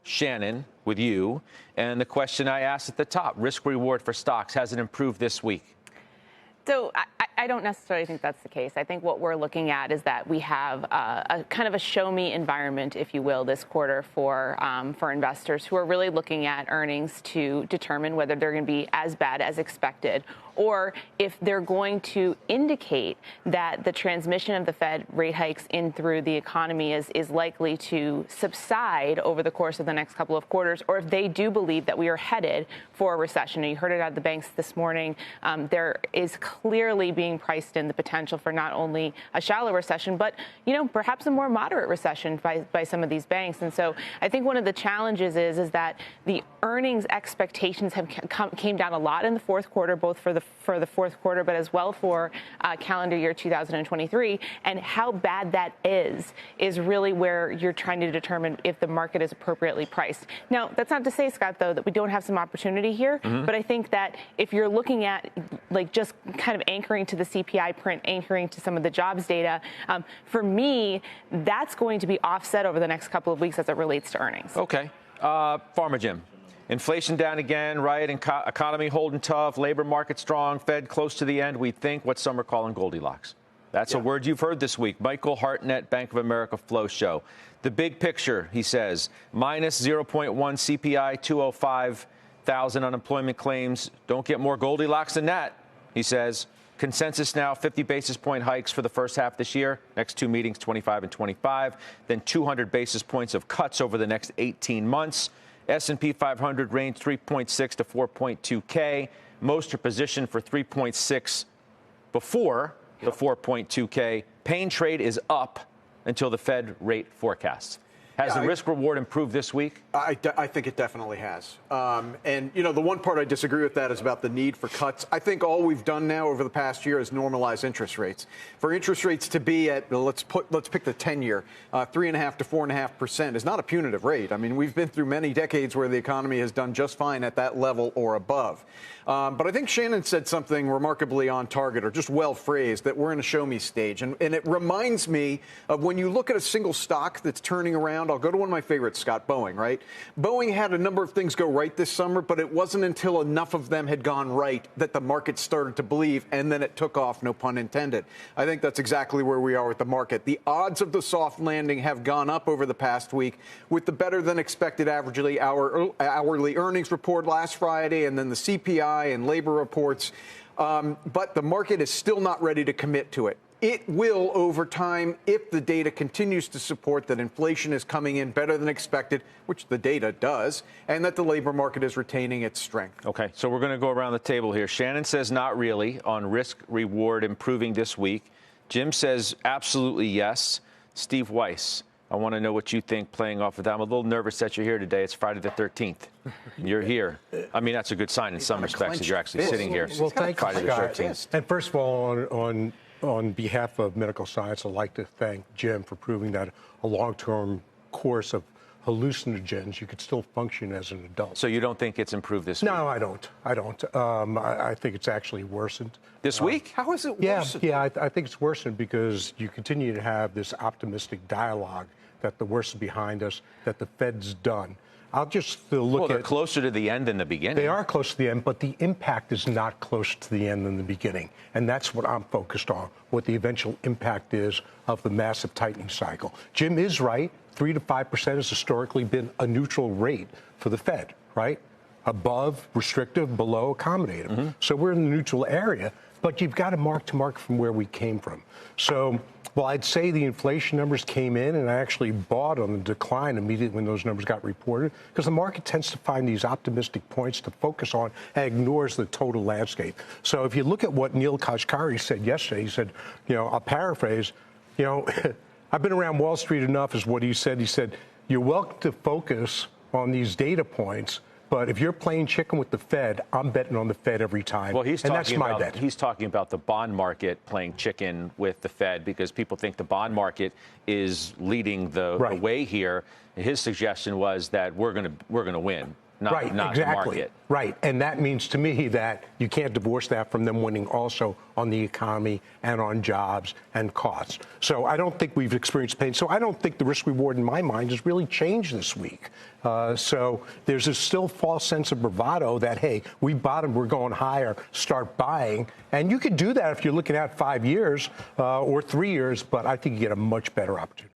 Shannon, with you. And the question I asked at the top, risk reward for stocks, has it improved this week? So I don't necessarily think that's the case. I think what we're looking at is that we have a kind of a show me environment, if you will, this quarter for investors who are really looking at earnings to determine whether they're going to be as bad as expected, or if they're going to indicate that the transmission of the Fed rate hikes in through the economy is likely to subside over the course of the next couple of quarters, or if they do believe that we are headed for a recession. And you heard it at the banks this morning. There is clearly being priced in the potential for not only a shallow recession, but, perhaps a more moderate recession by some of these banks. And so I think one of the challenges is that the earnings expectations have came down a lot in the fourth quarter, both for the fourth quarter, but as well for calendar year 2023. And how bad that is really where you're trying to determine if the market is appropriately priced. Now, that's not to say, Scott, though, that we don't have some opportunity here. Mm-hmm. But I think that if you're looking at just kind of anchoring to the CPI print, anchoring to some of the jobs data, for me, that's going to be offset over the next couple of weeks as it relates to earnings. Okay. Pharma Jim. Inflation down again, right? Economy holding tough, labor market strong, Fed close to the end. We think what some are calling Goldilocks. That's a word you've heard this week. Michael Hartnett, Bank of America Flow Show. The big picture, he says, minus 0.1 CPI, 205,000 unemployment claims. Don't get more Goldilocks than that, he says. Consensus now, 50 basis point hikes for the first half this year. Next two meetings, 25 and 25. Then 200 basis points of cuts over the next 18 months. S&P 500 range 3.6 to 4.2K. Most are positioned for 3.6 before the 4.2K. Pain trade is up until the Fed rate forecasts. Has the risk reward improved this week? I think it definitely has. And, the one part I disagree with that is about the need for cuts. I think all we've done now over the past year is normalize interest rates. For interest rates to be at, let's pick the 10-year, 3.5% to 4.5% is not a punitive rate. I mean, we've been through many decades where the economy has done just fine at that level or above. But I think Shannon said something remarkably on target, or just well phrased, that we're in a show me stage. And it reminds me of when you look at a single stock that's turning around. I'll go to one of my favorites, Scott, Boeing, right? Boeing had a number of things go right this summer, but it wasn't until enough of them had gone right that the market started to believe, and then it took off, no pun intended. I think that's exactly where we are with the market. The odds of the soft landing have gone up over the past week with the better than expected hourly earnings report last Friday, and then the CPI and labor reports. But the market is still not ready to commit to it. It will over time if the data continues to support that inflation is coming in better than expected, which the data does, and that the labor market is retaining its strength. Okay, so we're going to go around the table here. Shannon says not really on risk reward improving this week. Jim says absolutely yes. Steve Weiss, I want to know what you think playing off of that. I'm a little nervous that you're here today. It's Friday the 13th. You're here. I mean, that's a good sign in some respects that you're actually sitting here. Well, thank you, Scott. And first of all, on behalf of medical science, I'd like to thank Jim for proving that a long-term course of hallucinogens, you could still function as an adult. So you don't think it's improved this week? No, I don't. I think it's actually worsened. This week? How is it worsened? Yeah, I think it's worsened because you continue to have this optimistic dialogue that the worst is behind us, that the Fed's done. I'll just look at... Well, they're closer to the end than the beginning. They are close to the end, but the impact is not close to the end than the beginning. And that's what I'm focused on, what the eventual impact is of the massive tightening cycle. Jim is right. 3 to 5% has historically been a neutral rate for the Fed, right? Above restrictive, below accommodative. Mm-hmm. So we're in the neutral area, but you've got to mark to mark from where we came from. So... Well, I'd say the inflation numbers came in, and I actually bought on the decline immediately when those numbers got reported, because the market tends to find these optimistic points to focus on and ignores the total landscape. So if you look at what Neil Kashkari said yesterday, he said, I'll paraphrase, I've been around Wall Street enough is what he said. He said, you're welcome to focus on these data points, but if you're playing chicken with the Fed, I'm betting on the Fed every time. Well, that's my bet. He's talking about the bond market playing chicken with the Fed because people think the bond market is leading the way here. His suggestion was that we're going to win. not right, not exactly. the market. Right, and that means to me that you can't divorce that from them winning also on the economy and on jobs and costs. So I don't think we've experienced pain. So I don't think the risk reward in my mind has really changed this week. So there's a still false sense of bravado that, hey, we bottomed, we're going higher, start buying. And you could do that if you're looking at 5 years or 3 years, but I think you get a much better opportunity.